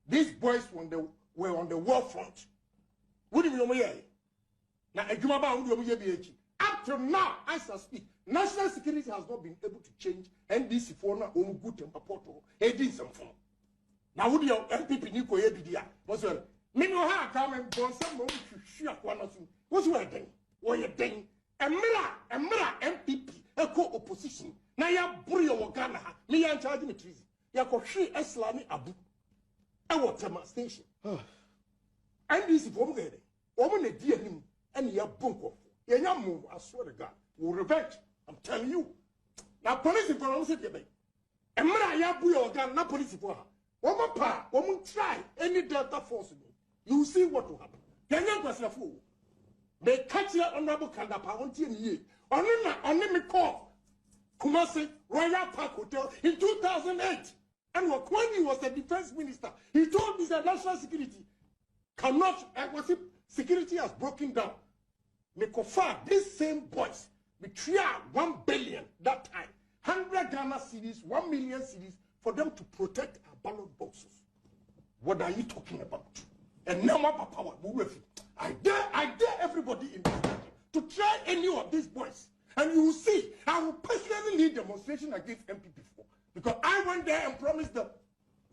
these boys were on the war front. What do you mean? Now, up to now, as I speak, national security has not been able to change NDC for now. Good and Papoto, some form. Now, would your NPP Nico Ebidia? Was well, Mino come and born some moment to shoot one of them. What's your thing? What you think? A mirror NPP, a co-opposition. Now, you bury your Ghana, me and charging me treason. You could see Eslami Abu. I want a station. NDC for me. Woman, a dear him, and your bunko. You move, I swear to God, will revenge. I'm telling you. Now, police for all city, and when I have your gun, not police for her. Woman, pa, woman, try any Delta force. You see what will happen. Can you pass a fool? They catch your honorable Kandapa on TNE. On me call Kumasi Royal Park Hotel in 2008. And when he was the defense minister, he told me that national security cannot, security has broken down. Mekofa, these same boys, betray 1 billion that time, 100 Ghana cedis, 1 million cedis for them to protect our ballot boxes. What are you talking about? And now, power, I dare everybody in this country to try any of these boys. And you will see, I will personally lead demonstration against NPP4. Because I went there and promised them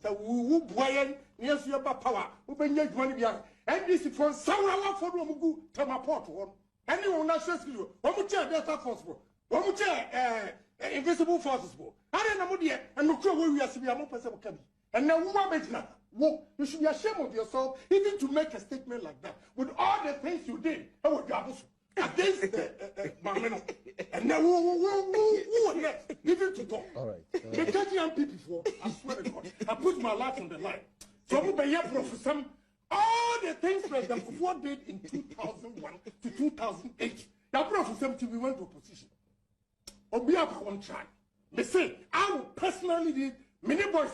that we will buy near your power, we will make money behind. And this is for Saurawa for Romugu, Tamaport one. Anyone national security, one more chair Delta Force, one more chair Invisible Forces. I don't know yet, and look where we are seeing a more person. And now, you should be ashamed of yourself even to make a statement like that. With all the things you did, against the Mameno. And now, who next? Even to talk. All right. The 30 young people before, I swear to God, I put my life on the line. So, I'm going to some. All the things President Kufuor did in 2001 to 2008, that brought for them to be went to opposition. Obia one try. They say, I will personally lead many boys.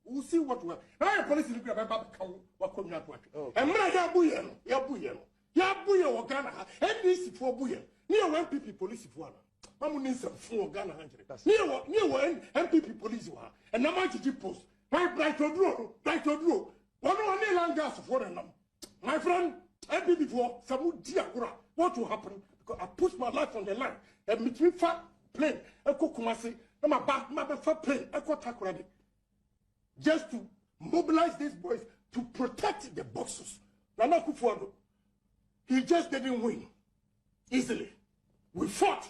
We'll see what will. Now, your police is going to what coming out. And when I Yabuya or Ghana, NDC for Buya, near one PP police for one. I'm some 4 Ghana 100. Near NPP police one, and now my post. Right to draw. One land gas for them. My friend, I did before some diagram. What will happen? Because I put my life on the line. And between fat plane, I cook Kumasi, and my fat plane, I got Takradi. Just to mobilize these boys to protect the boxes. Nana Kufuor, he just didn't win easily. We fought.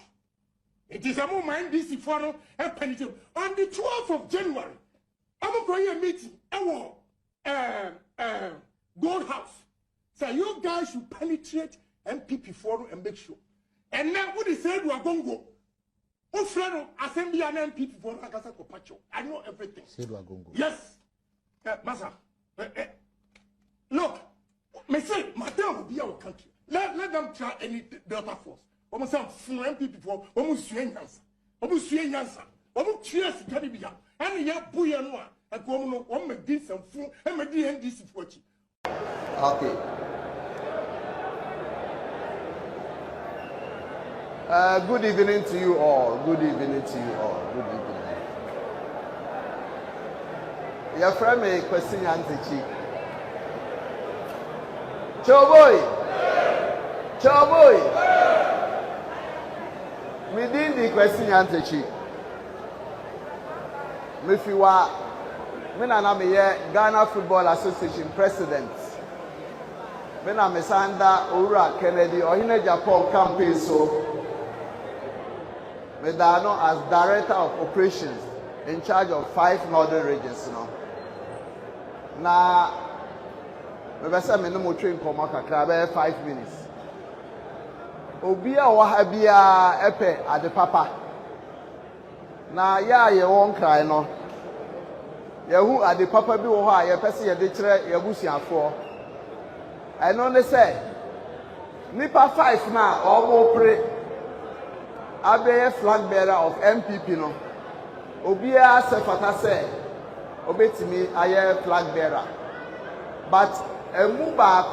It is a moment this forum and penitentiary. On the 12th of January, I'm going to meeting. Gold House. So you guys should penetrate NPP forum and make sure. And now what he said we are going to go. Oh, friend, assembly and NPP forum. I know everything. Said we are going to go. Yes. Massa. Look, me say, Madam will be our country. Let them try any Delta force. Almost some NPP forum. Almost Suen Yansa. Almost Suen Yansa. Almost Cheers Caribbean. And ya Buyanoa. Okay. Good evening to you all. Good evening to you all. Good evening. Your friend may question Auntie Chief. Choboy. Within the question Auntie Chief. Mifiwa. I'm Ghana Football Association President. I'm Sanda Ura Kennedy or AGYAPONG campaign so. I'm as Director of Operations in charge of 5 northern regions. Now, I'm going to train for 5 minutes. Obia Wahabia Epe at the Papa. Now, you won't cry no. Yahu at the Papa be or your person ya detre yabusia for. I know they say Nipa 5 now or pray Abe flag bearer of NPP no. Obia Sefata say Obetimi aye flag bearer. But Muba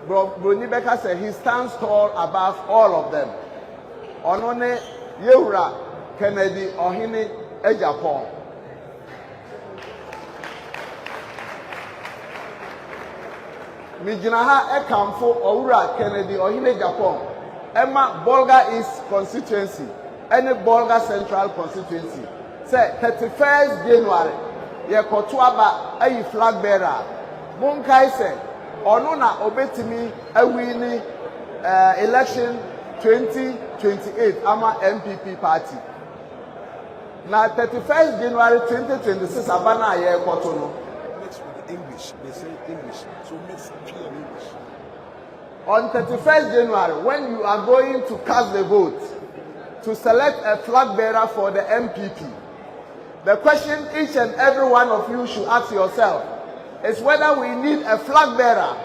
Broni Beka said he stands tall above all of them. Onone Yeura Kennedy or Hini AGYAPONG. Mijinaha Ekamfo Oura Kennedy Ohine Japon. Emma Bolga East constituency. Any Bolga Central constituency. Say 31st January. Ye Kotuaba a flag bearer. Munkai say, Onuna Obetimi a winning election 2028 Ama NPP party. Now 31st January 2026 Abana Ye Kotono. Mixed with English. They say English. So mix clear English. On 31st January, when you are going to cast the vote to select a flag bearer for the MPP, the question each and every one of you should ask yourself is whether we need a flag bearer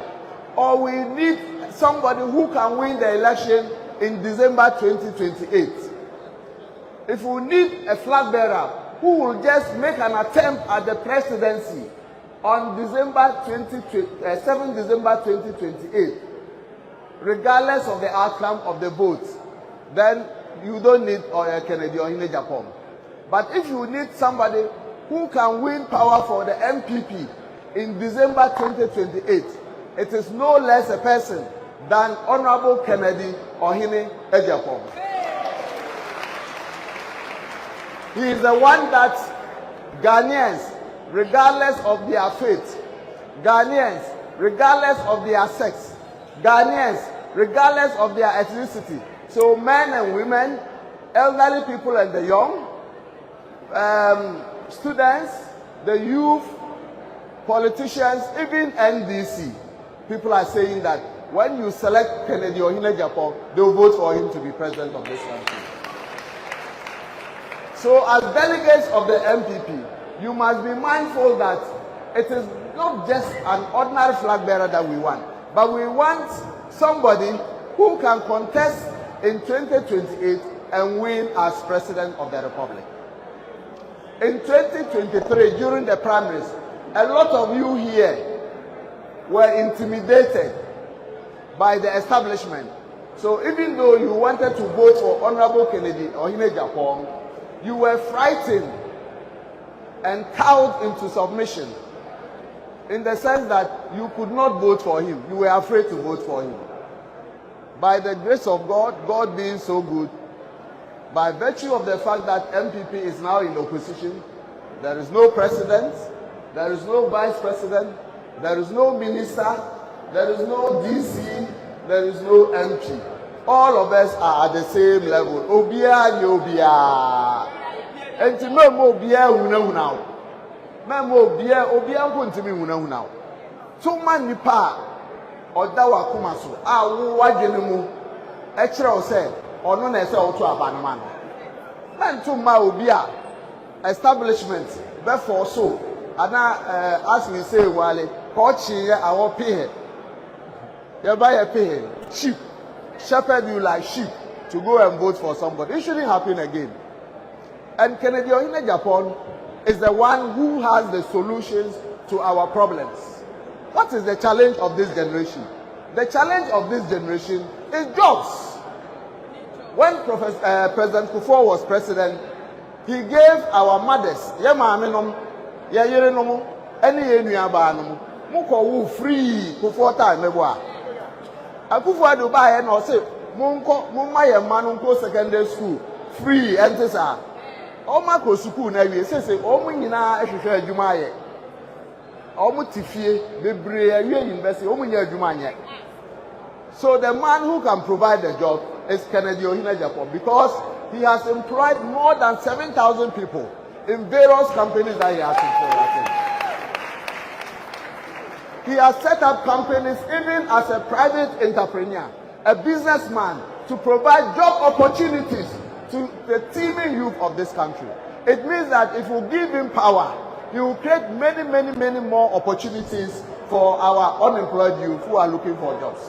or we need somebody who can win the election in December 2028. If we need a flag bearer who will just make an attempt at the presidency on 7 December 2028, regardless of the outcome of the vote, then you don't need Kennedy or Ohine Japon. But if you need somebody who can win power for the MPP in December 2028, it is no less a person than Honorable Kennedy Ohine Japon. He is the one that Ghanaians, regardless of their faith, Ghanaians, regardless of their sex, Ghanaians, regardless of their ethnicity, so men and women, elderly people and the young, students, the youth, politicians, even NDC, people are saying that when you select Kennedy Ohine Japon, they will vote for him to be president of this country. So as delegates of the MPP, you must be mindful that it is not just an ordinary flag bearer that we want, but we want somebody who can contest in 2028 and win as president of the republic. In 2023, during the primaries, a lot of you here were intimidated by the establishment. So even though you wanted to vote for Honorable Kennedy Ohine Japon, you were frightened and cowed into submission in the sense that you could not vote for him. You were afraid to vote for him. By the grace of God, God being so good, by virtue of the fact that MPP is now in opposition, there is no president, there is no vice president, there is no minister, there is no DC, there is no MP. All of us are at the same level. Obia Obia. And to know Obia Una. Memo Obia Kuntimi Una. Too many pa or Dawa Kumasu. Wagenemu. Extra said, or no nessa or to Abanman. Man to ma Obia establishment, therefore so. And now, as we say, Wale, Kochi, our pay. You buy a pay. Cheap. Shepherd you like sheep to go and vote for somebody. It shouldn't happen again. And Kennedy Ohine Japon is the one who has the solutions to our problems. What is the challenge of this generation? The challenge of this generation is jobs. When President Kufuor was president, he gave our mothers, free Kufuor time. Akufo do buy and say mumma ye manunko secondary school free entesa o mako school na wie say o mu nyina ehwehwe adwuma ye o mu tifie bebre awie university o mu nya adwuma anye. So the man who can provide the job is Kennedy Ohine Japon, because he has employed more than 7,000 people in various companies that he has employed. He has set up companies even as a private entrepreneur, a businessman, to provide job opportunities to the teeming youth of this country. It means that if we give him power, he will create many more opportunities for our unemployed youth who are looking for jobs.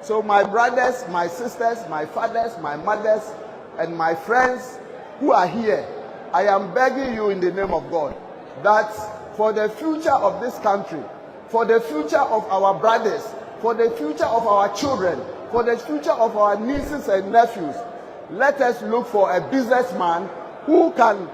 So my brothers, my sisters, my fathers, my mothers, and my friends who are here, I am begging you in the name of God that for the future of this country, for the future of our brothers, for the future of our children, for the future of our nieces and nephews, let us look for a businessman who can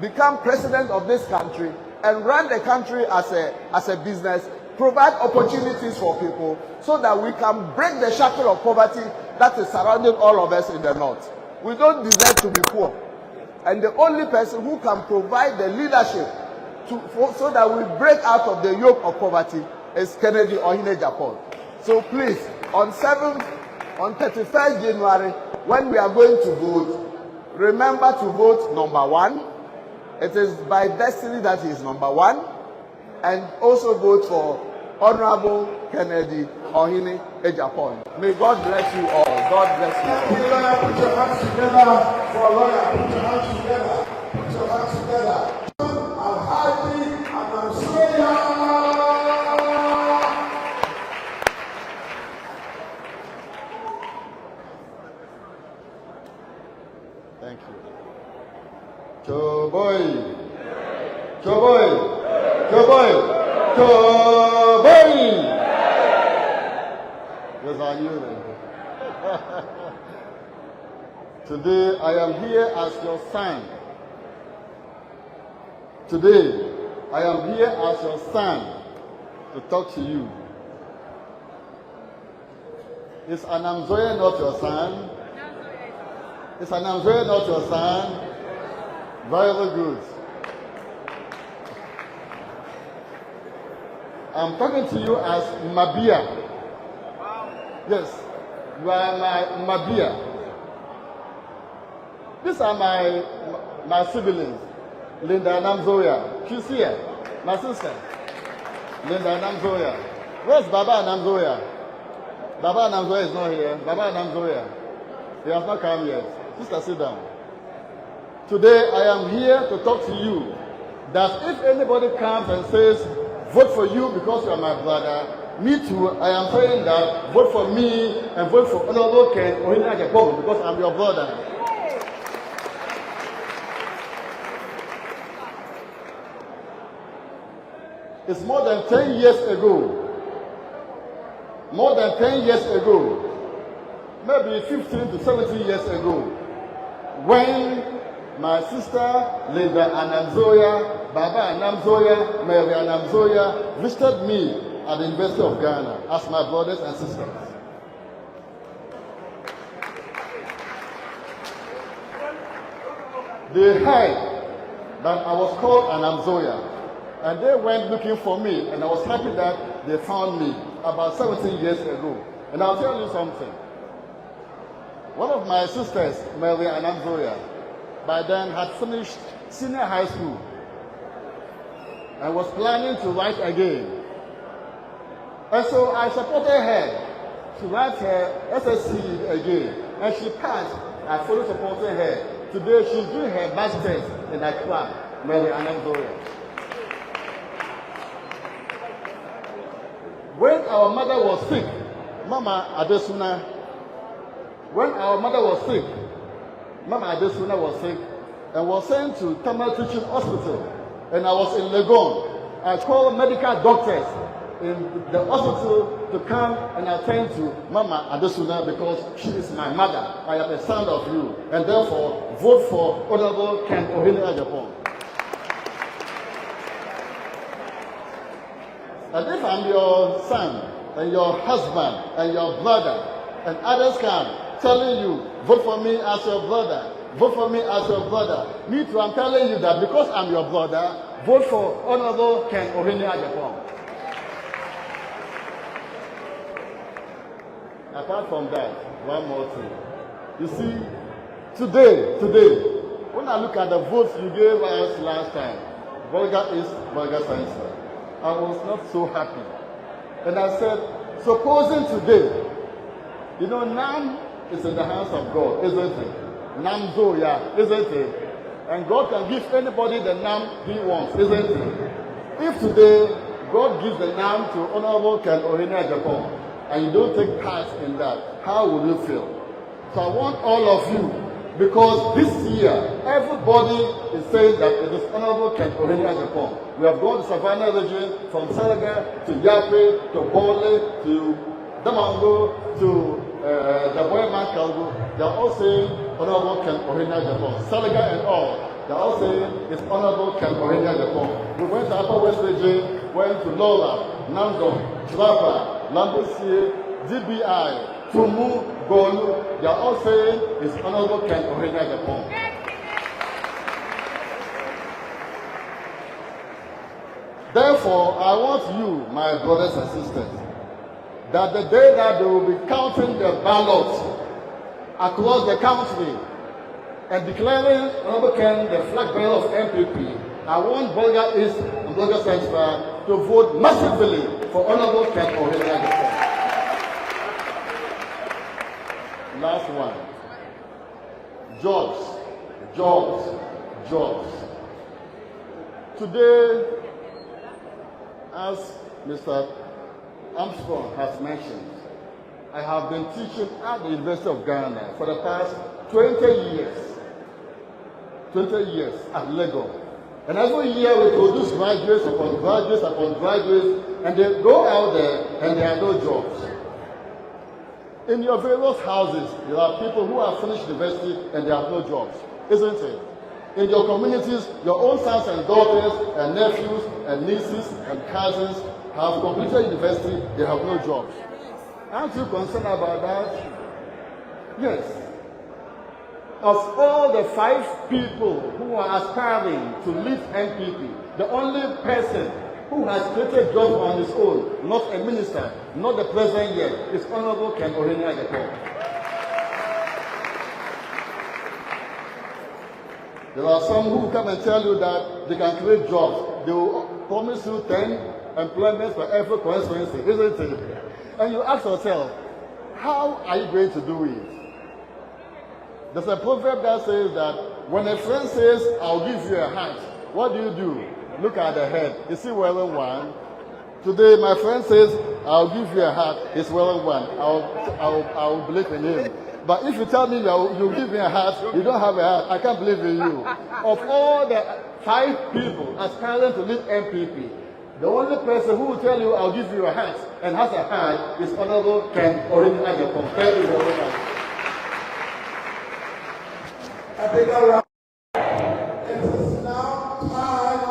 become president of this country and run the country as a business provide opportunities for people so that we can break the shackle of poverty that is surrounding all of us in the north. We don't deserve to be poor. And the only person who can provide the leadership so that we break out of the yoke of poverty is Kennedy AGYAPONG. So please, on 31st January, when we are going to vote, remember to vote number 1. It is by destiny that he is number 1. And also vote for Honorable Kennedy AGYAPONG. May God bless you all. God bless you all. Put your hands together for a lawyer. Put your hands together. Put your hands together. I'm happy and I'm sorry. Thank you. Choboy. Choboy. Choboy. Choboy. Yes, I knew that. Today I am here as your son. Today I am here as your son to talk to you. Is Anamzoye not your son? Is Anamzoye not your son? Very good. I'm talking to you as Mabia. Yes, you are my Mabia. These are my siblings. Linda Anamzoya. She's here. My sister. Linda Anamzoya. Where's Baba Anamzoya? Baba Anamzoya is not here. Baba Anamzoya. He has not come yet. Sister, sit down. Today I am here to talk to you that if anybody comes and says, vote for you because you are my brother, me too, I am saying that vote for me and vote for Honorable Ken AGYAPONG because I'm your brother. It's more than 10 years ago. More than 10 years ago. Maybe 15 to 17 years ago. When my sister Linda Anamzoya, Baba Anamzoya, Mary Anamzoya visited me at the University of Ghana as my brothers and sisters. They heard that I was called Anamzoya, and they went looking for me, and I was happy that they found me about 17 years ago. And I'll tell you something. One of my sisters, Mary Anamzoya, by then had finished senior high school and was planning to write again. And so I supported her to write her SSC again. And she passed. I fully supported her. Today she's doing her master's in Accra, Mary Anamzoya. When our mother was sick, Mama Adesuna, when our mother was sick, Mama Adesuna was sick and was sent to Tamil Teaching Hospital. And I was in Legon. I called medical doctors in the hospital to come and attend to Mama Adesuna because she is my mother. I am a son of you. And therefore, vote for Honorable Ken AGYAPONG. And if I'm your son and your husband and your brother and others come telling you, vote for me as your brother, vote for me as your brother, me too, I'm telling you that because I'm your brother, vote for Honorable Ken AGYAPONG. Apart from that, one more thing. You see, today, when I look at the votes you gave us last time, Volga East, Volga Central, I was not so happy. And I said, supposing today, you know, Nam is in the hands of God, isn't it? Nam Zoya, isn't it? And God can give anybody the Nam he wants, isn't it? If today, God gives the Nam to Honorable Ken AGYAPONG, and you don't take part in that, how will you feel? So I want all of you, because this year, everybody is saying that it is Honorable Ken AGYAPONG. We have gone to Savannah region, from Salaga to Yape, to Bole, to Damango, to Jaboy Mankalgo. They are all saying Honorable Ken AGYAPONG. Salaga and all, they are all saying it's Honorable Ken AGYAPONG. We went to Upper West region, went to Lola, Nando, Trapa, Lambesie, DBI, Tumu, Golu, they are all saying His Honorable Ken AGYAPONG. Therefore, I want you, my brothers and sisters, that the day that they will be counting the ballots across the country and declaring Honorable Ken the flag bearer of NPP, I want Bolga East and Bolga Central to vote massively for Honorable Ken AGYAPONG. Last one. Jobs. Today, as Mr. Armstrong has mentioned, I have been teaching at the University of Ghana for the past 20 years. 20 years at Lagos. And every year we produce graduates upon graduates, and they go out there and there are no jobs. In your various houses, there are people who have finished university and they have no jobs, isn't it? In your communities, your own sons and daughters and nephews and nieces and cousins have completed university, they have no jobs. Aren't you concerned about that? Yes. Of all the 5 people who are aspiring to lead NPP, the only person who has created jobs on his own, not a minister, not the president yet, is Honorable Ken AGYAPONG. There are some who come and tell you that they can create jobs. They will promise you 10 employments for every constituency, isn't it? And you ask yourself, how are you going to do it? There's a proverb that says that when a friend says, I'll give you a hat, what do? Look at the head. Is he wearing one? Today, my friend says, I'll give you a hat. He's wearing one. I'll believe in him. But if you tell me you give me a hat, you don't have a hat, I can't believe in you. Of all the 5 people aspiring to lead NPP, the only person who will tell you, I'll give you a hat, and has a hat, is Honorable Ken AGYAPONG. Thank you very much. It is now time.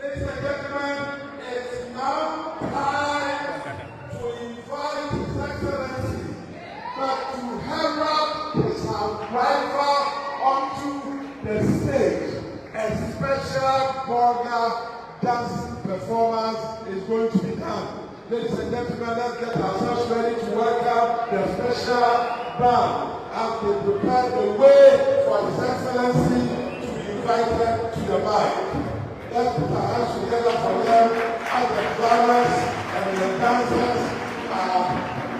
Ladies and gentlemen, it's now time to invite His Excellency back to herald his arrival onto the stage. A special Bolga dance performance is going to be done. Ladies and gentlemen, let's get ourselves ready to welcome the special band as they prepare the way for His Excellency to be invited to the mic. Let's put our hands together for them as the drummers and the dancers are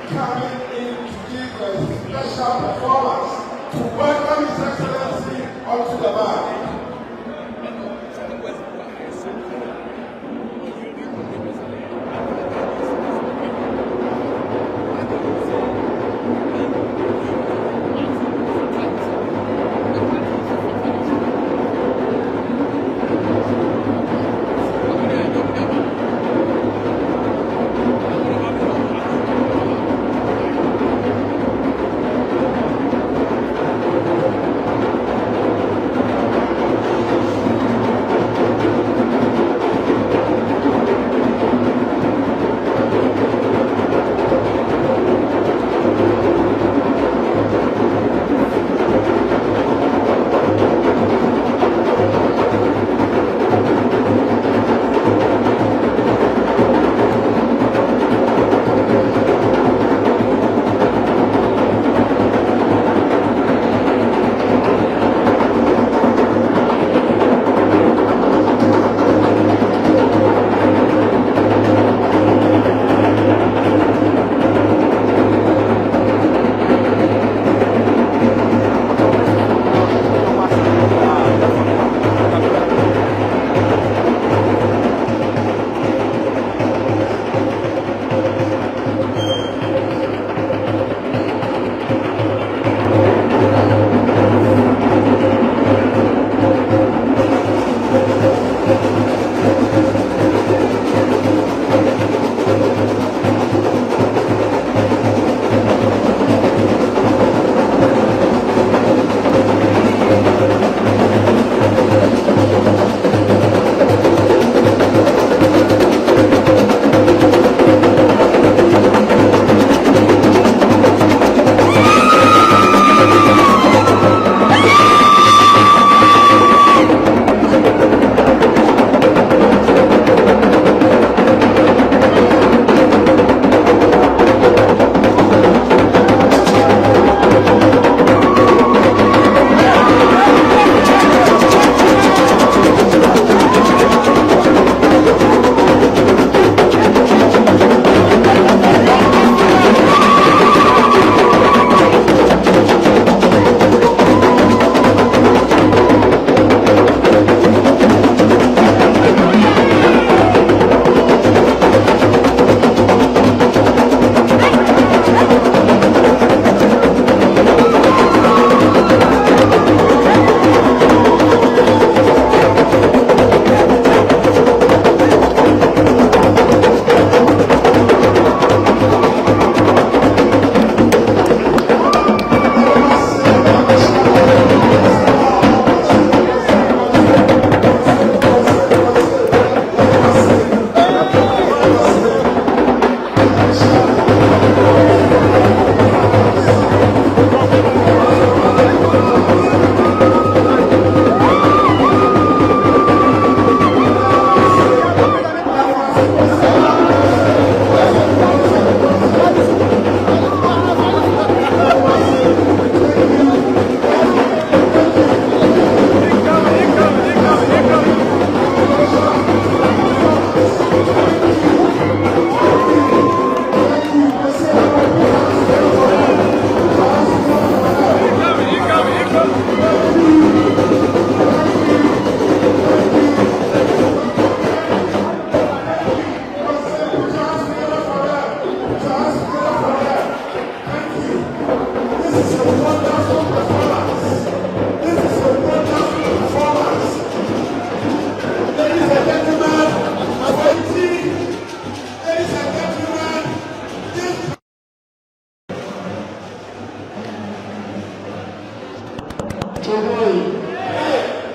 coming in to give a special performance to welcome His Excellency onto the mic.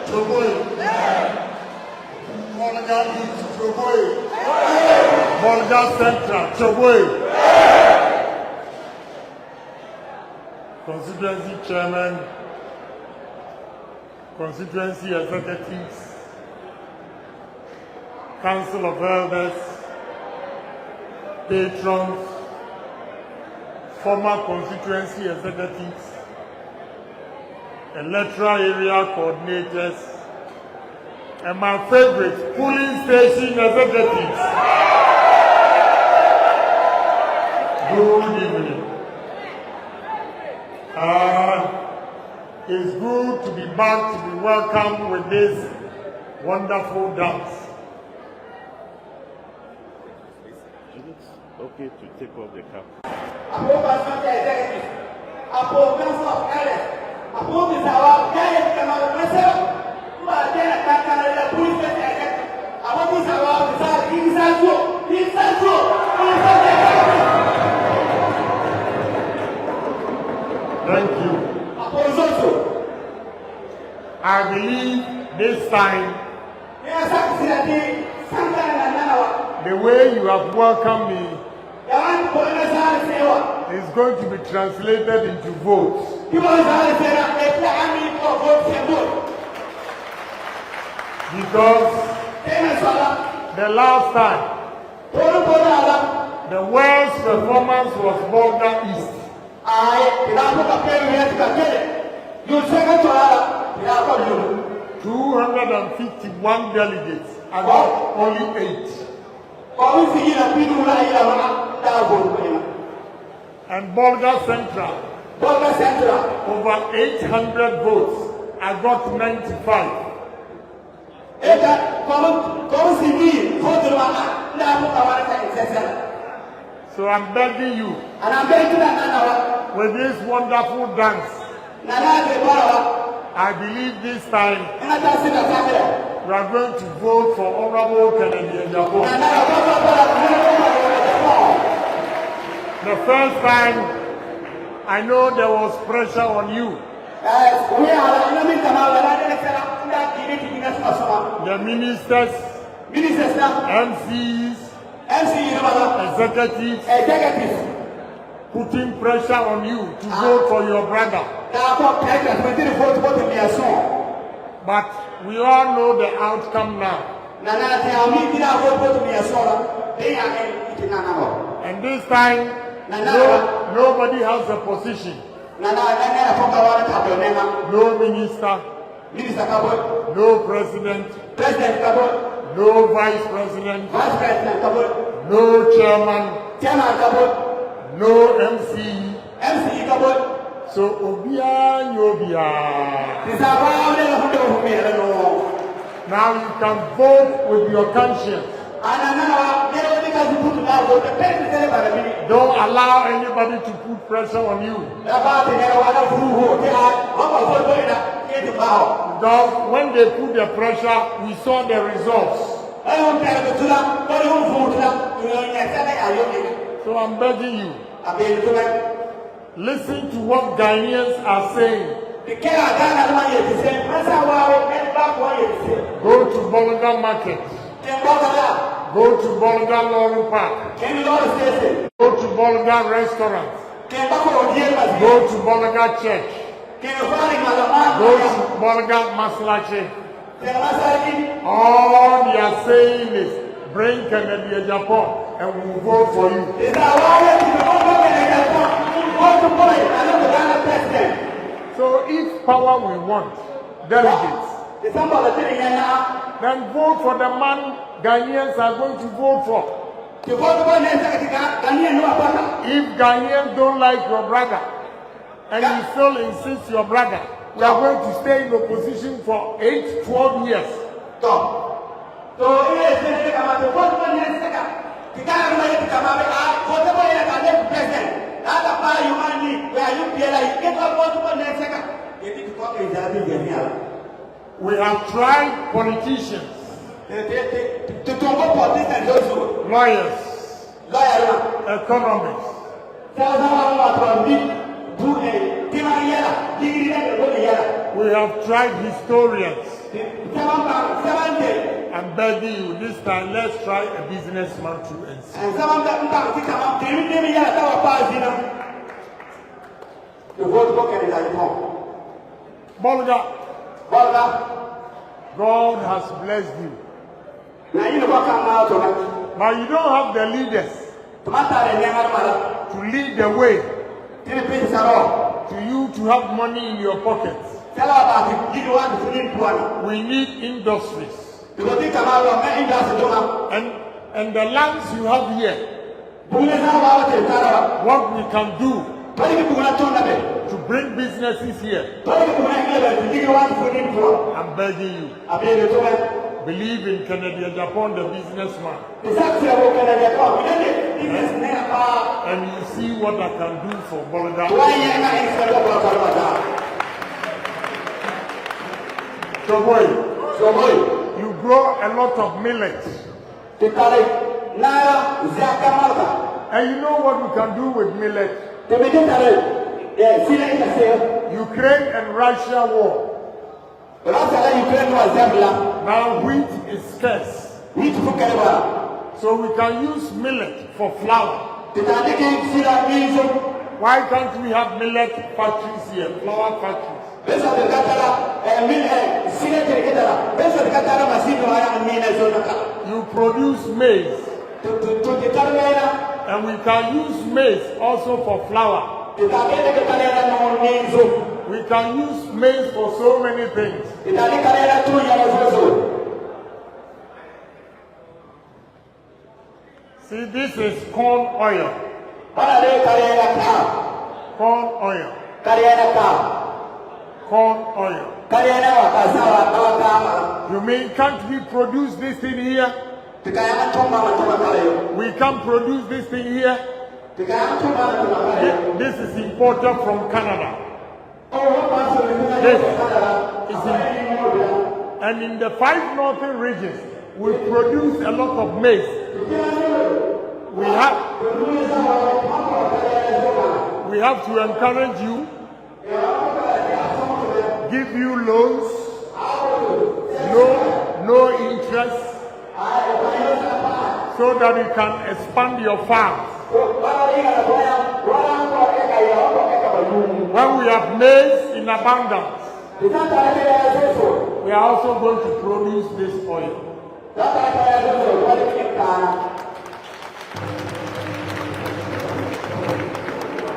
Choboi. Bolga East, Choboi. Bolga Central, Choboi. Constituency chairman, constituency executives, council of elders, patrons, former constituency executives, electoral area coordinators, and my favorite, polling station executives. Good evening. It's good to be back, to be welcomed with this wonderful dance. Okay to take off the cap. Thank you. I believe this time the way you have welcomed me is going to be translated into votes. Because the last time, the worst performance was Volga East. 251 delegates, I got only 8. And Bolga Central, over 800 votes, I got 95. So I'm begging you, with this wonderful dance, I believe this time we are going to vote for Honorable Kennedy AGYAPONG. The first time, I know there was pressure on you. The ministers, MCs, executives, putting pressure on you to vote for your brother. But we all know the outcome now. And this time, nobody has a position. No minister, no president, no vice president, no chairman, no MC. So Obia Nyobia. Now you can vote with your conscience. Don't allow anybody to put pressure on you. Because when they put the pressure, we saw the results. So I'm begging you, listen to what Ghanaians are saying. Go to Bolga Market. Go to Bolga Lorry Park. Go to Bolga Restaurant. Go to Bolga Church. Go to Bolga Maslache. All they are saying is, bring Kennedy AGYAPONG and we will vote for you. So if power we want, delegates, then vote for the man Ghanaians are going to vote for. If Ghanaians don't like your brother, and you still insist your brother, we are going to stay in opposition for 8-12 years. We have tried politicians, lawyers, economists. We We have tried historians. I'm begging you this time, let's try a businessman too and see. Bolga, God has blessed you. But you don't have the leaders to lead the way to you to have money in your pockets. We need industries. And the lands you have here, what we can do to bring businesses here. I'm begging you. Believe in Canada, Japan, the businessman. And you see what I can do for Bolga. So boy, you grow a lot of millet. And you know what we can do with millet? Ukraine and Russia war. Now wheat is scarce. So we can use millet for flour. Why can't we have millet factories here, flour factories? You produce maize. And we can use maize also for flour. We can use maize for so many things. See, this is corn oil. Corn oil. Corn oil. You mean can't we produce this thing here? We can't produce this thing here. This is imported from Canada. This is and in the 5 northern regions, we produce a lot of maize. We have to encourage you, give you loans, no interest, so that you can expand your farms. When we have maize in abundance, we are also going to produce this oil.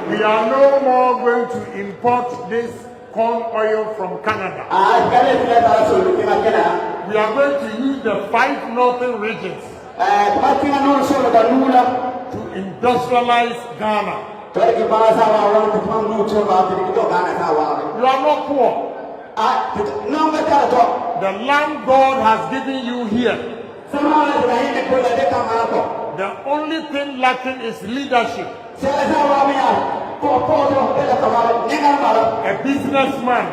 We are no more going to import this corn oil from Canada. We are going to use the 5 northern regions to industrialize Ghana. You are not poor. The land God has given you here. The only thing lacking is leadership. A businessman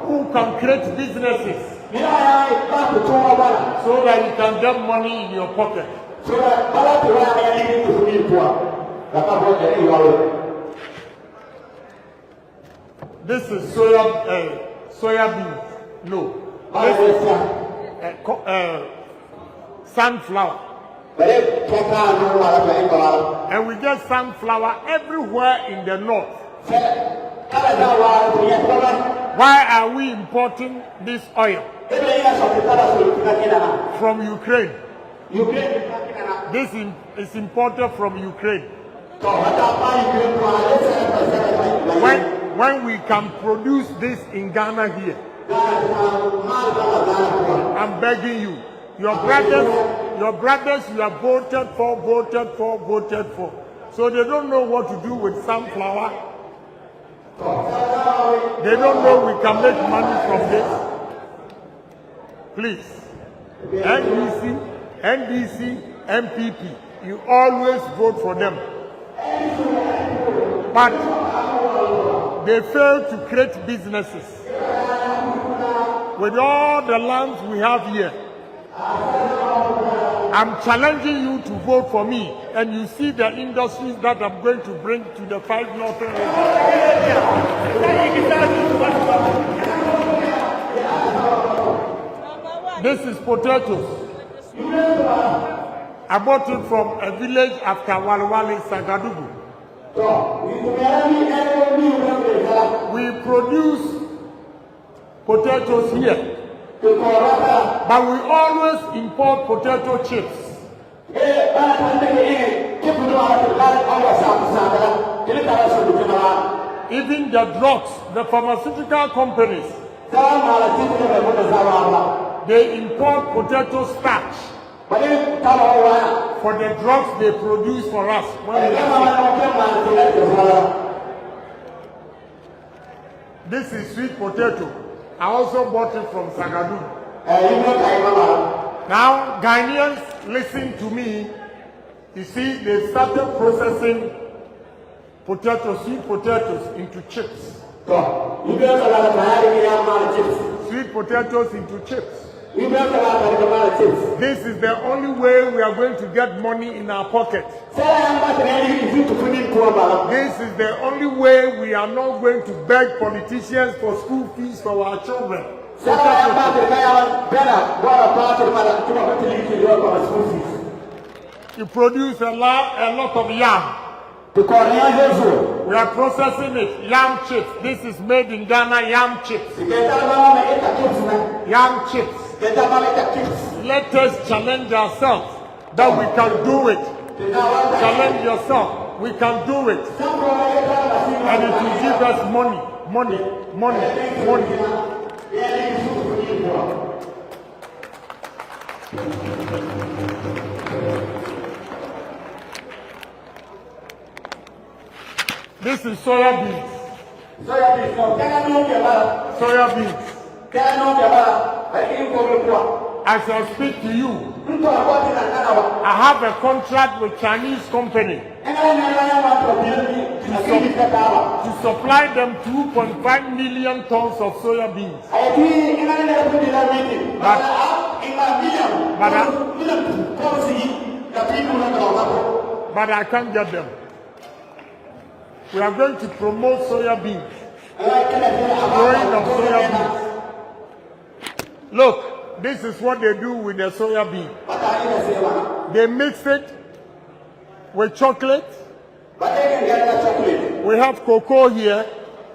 who can create businesses so that you can get money in your pocket. This is soya beans. No. This is sunflower. And we get sunflower everywhere in the north. Why are we importing this oil from Ukraine? This is imported from Ukraine. When we can produce this in Ghana here. I'm begging you. Your brothers you have voted for. So they don't know what to do with sunflower. They don't know we can make money from this. Please. NDC, NPP, you always vote for them. But they fail to create businesses. With all the lands we have here, I'm challenging you to vote for me, and you see the industries that I'm going to bring to the 5 northern regions. This is potatoes. I bought it from a village after Walwali, Sagadugu. We produce potatoes here, but we always import potato chips. Even the drugs, the pharmaceutical companies, they import potato starch for the drugs they produce for us. This is sweet potato. I also bought it from Sagadu. Now, Ghanaians, listen to me. You see, they started processing potatoes, sweet potatoes, into chips. Sweet potatoes into chips. This is the only way we are going to get money in our pocket. This is the only way we are not going to beg politicians for school fees for our children. You produce a lot of yam. We are processing it, yam chips. This is made in Ghana, yam chips. Yam chips. Let us challenge ourselves that we can do it. Challenge yourself, we can do it. And it will give us money. This is soya beans. Soya beans. As I speak to you, I have a contract with Chinese company to supply them 2.5 million tons of soya beans. But I can't get them. We are going to promote soya beans, growing of soya beans. Look, this is what they do with the soya bean. They mix it with chocolate. We have cocoa here.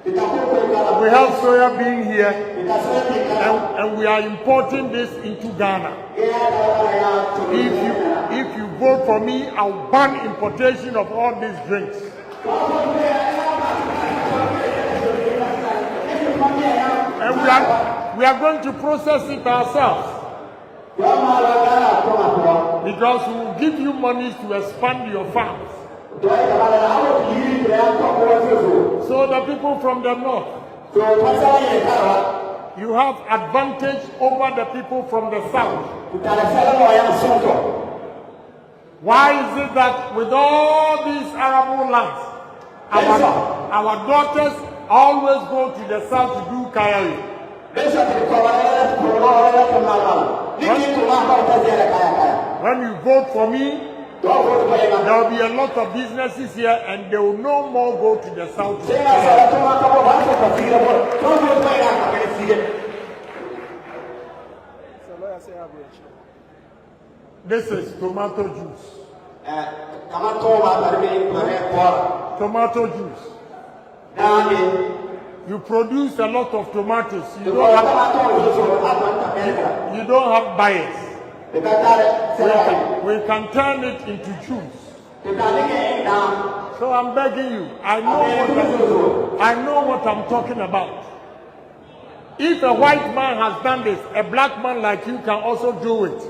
We have soya bean here. And we are importing this into Ghana. If you vote for me, I'll ban importation of all these drinks. And we are going to process it ourselves. Because we will give you money to expand your farms. So the people from the north, you have advantage over the people from the south. Why is it that with all these arable lands, our daughters always go to the south to do kayari? When you vote for me, there will be a lot of businesses here and they will no more go to the south. This is tomato juice. Tomato juice. You produce a lot of tomatoes. You don't have buyers. We can turn it into juice. So I'm begging you. I know what I'm talking about. If a white man has done this, a black man like you can also do it.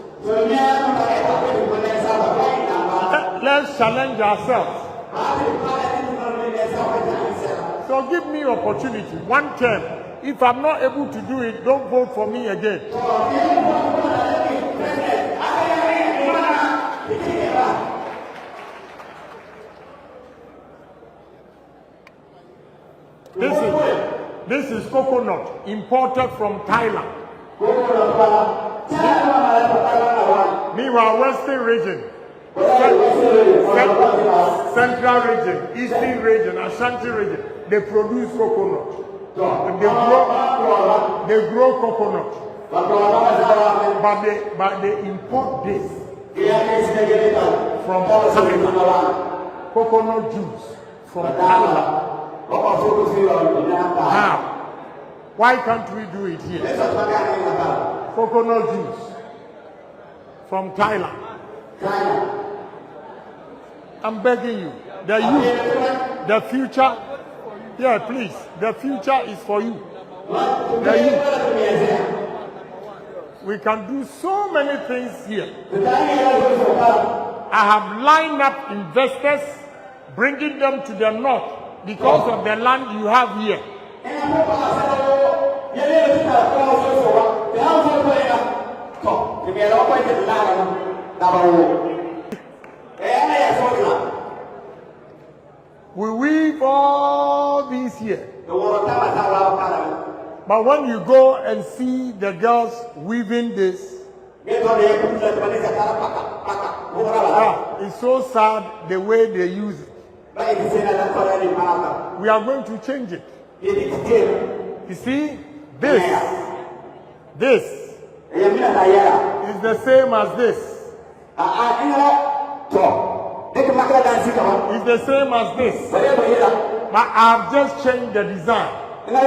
Let's challenge ourselves. So give me opportunity, one term. If I'm not able to do it, don't vote for me again. This is coconut imported from Thailand. Meanwhile, Western region, Central region, Eastern region, Ashanti region, they produce coconut. They grow coconut. But they import this from Thailand. Coconut juice from Thailand. Now, why can't we do it here? Coconut juice from Thailand. I'm begging you, the youth, the future. Yeah, please. The future is for you. The youth. We can do so many things here. I have lined up investors, bringing them to the north because of the land you have here. We weave all these here. But when you go and see the girls weaving this, it's so sad the way they use it. We are going to change it. You see, this is the same as this. It's the same as this. But I've just changed the design.